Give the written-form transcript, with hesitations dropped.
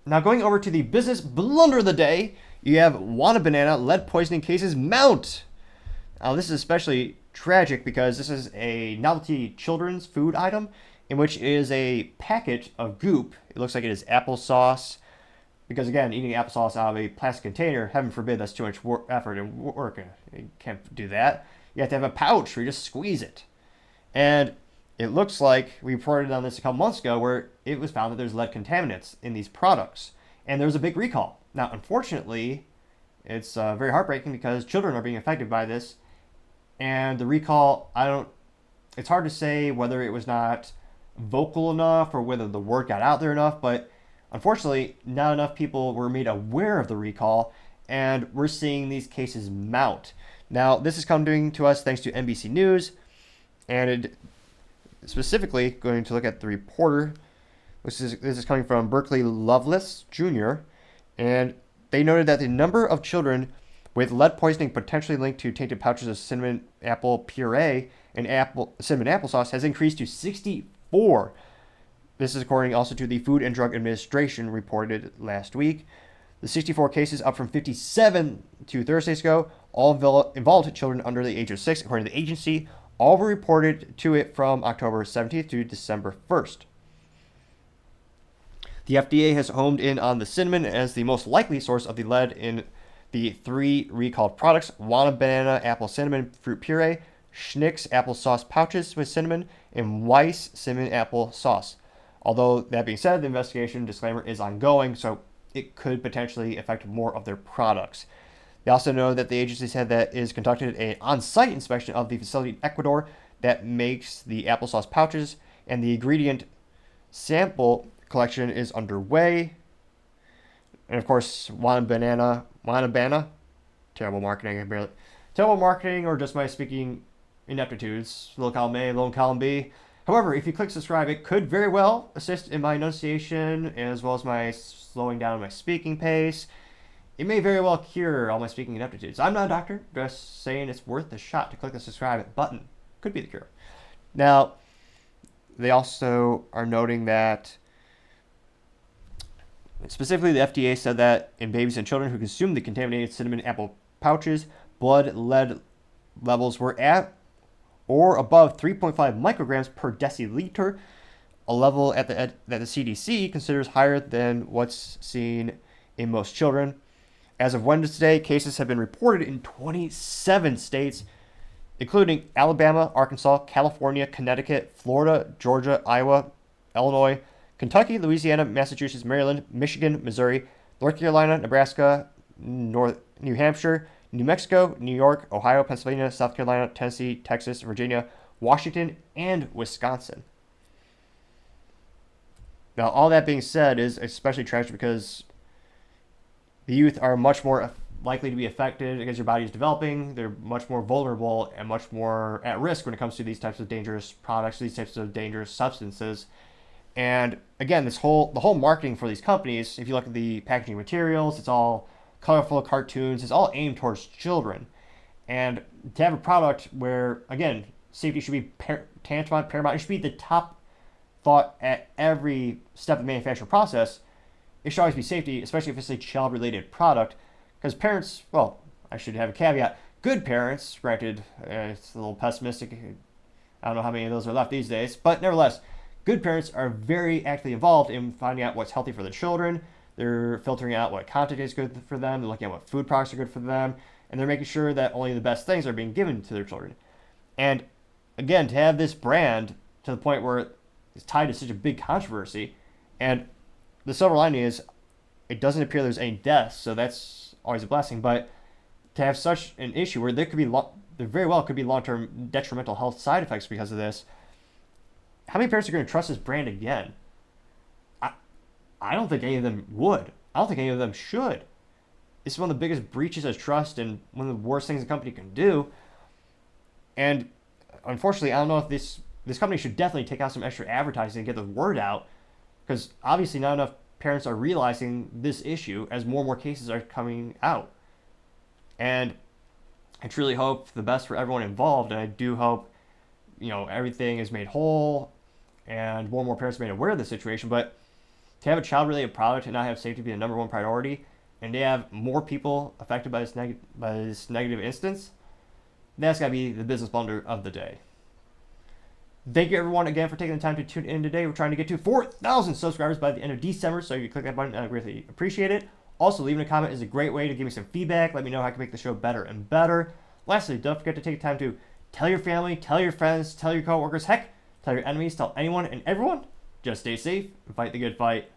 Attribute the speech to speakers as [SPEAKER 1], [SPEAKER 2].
[SPEAKER 1] Now going over to the business blunder of the day, you have WanaBana lead poisoning cases mount. Now this is especially tragic because this is a novelty children's food item in which is a packet of goop. It looks like it is applesauce. Because again, eating applesauce out of a plastic container, heaven forbid, that's too much effort and work. You can't do that. You have to have a pouch where you just squeeze it. And it looks like we reported on this a couple months ago where it was found that there's lead contaminants in these products. And there was a big recall. Now, unfortunately, it's very heartbreaking because children are being affected by this. And the recall, it's hard to say whether it was not vocal enough or whether the word got out there enough, but unfortunately, not enough people were made aware of the recall, and we're seeing these cases mount. Now, this is coming to us thanks to NBC News, and specifically going to look at the reporter. This is coming from Berkeley Loveless Jr., and they noted that the number of children with lead poisoning potentially linked to tainted pouches of cinnamon apple puree and cinnamon applesauce has increased to 64. This is according also to the Food and Drug Administration reported last week. The 64 cases, up from 57 2 Thursdays ago, all involved children under the age of 6, according to the agency. All were reported to it from October 17th to December 1st. The FDA has homed in on the cinnamon as the most likely source of the lead in the 3 recalled products: WanaBana apple cinnamon fruit puree, Schnick's applesauce pouches with cinnamon, and Weiss cinnamon apple sauce. Although, that being said, the investigation disclaimer is ongoing, so it could potentially affect more of their products. They also know that the agency said that it has conducted an on-site inspection of the facility in Ecuador that makes the applesauce pouches, and the ingredient sample collection is underway. And of course, WanaBana, terrible marketing, or just my speaking ineptitudes, little column A, little column B. However, if you click subscribe, it could very well assist in my enunciation as well as my slowing down my speaking pace. It may very well cure all my speaking ineptitudes. I'm not a doctor, just saying it's worth the shot to click the subscribe button. Could be the cure. Now, they also are noting that specifically the FDA said that in babies and children who consume the contaminated cinnamon apple pouches, blood lead levels were at or above 3.5 micrograms per deciliter, a level that the CDC considers higher than what's seen in most children. As of Wednesday, cases have been reported in 27 states, including Alabama, Arkansas, California, Connecticut, Florida, Georgia, Iowa, Illinois, Kentucky, Louisiana, Massachusetts, Maryland, Michigan, Missouri, North Carolina, Nebraska, New Hampshire, New Mexico, New York, Ohio, Pennsylvania, South Carolina, Tennessee, Texas, Virginia, Washington, and Wisconsin. Now, all that being said is especially tragic because the youth are much more likely to be affected because your body is developing. They're much more vulnerable and much more at risk when it comes to these types of dangerous products, these types of dangerous substances. And again, the whole marketing for these companies, if you look at the packaging materials, it's all colorful cartoons. It's all aimed towards children. And to have a product where, again, safety should be tantamount, paramount, it should be the top thought at every step of the manufacturing process. It should always be safety, especially if it's a child-related product. Because parents, well, I should have a caveat. Good parents, granted, it's a little pessimistic. I don't know how many of those are left these days. But nevertheless, good parents are very actively involved in finding out what's healthy for the children. They're filtering out what content is good for them. They're looking at what food products are good for them. And they're making sure that only the best things are being given to their children. And again, to have this brand to the point where it's tied to such a big controversy, and the silver lining is it doesn't appear there's any deaths, so that's always a blessing. But to have such an issue where there very well could be long-term detrimental health side effects because of this, how many parents are going to trust this brand again? I don't think any of them would. I don't think any of them should. This is one of the biggest breaches of trust and one of the worst things a company can do. And unfortunately, I don't know if this company should definitely take out some extra advertising and get the word out, because obviously not enough parents are realizing this issue as more and more cases are coming out. And I truly hope the best for everyone involved, and I do hope, everything is made whole and more parents are made aware of the situation. But To have a child-related product and not have safety be the number one priority, and they have more people affected by this negative instance, that's got to be the business blunder of the day. Thank you everyone again for taking the time to tune in today. We're trying to get to 4,000 subscribers by the end of December, so if you click that button, I greatly appreciate it. Also, leaving a comment is a great way to give me some feedback. Let me know how I can make the show better and better. Lastly, don't forget to take time to tell your family, tell your friends, tell your coworkers, heck, tell your enemies, tell anyone and everyone. Just stay safe and fight the good fight.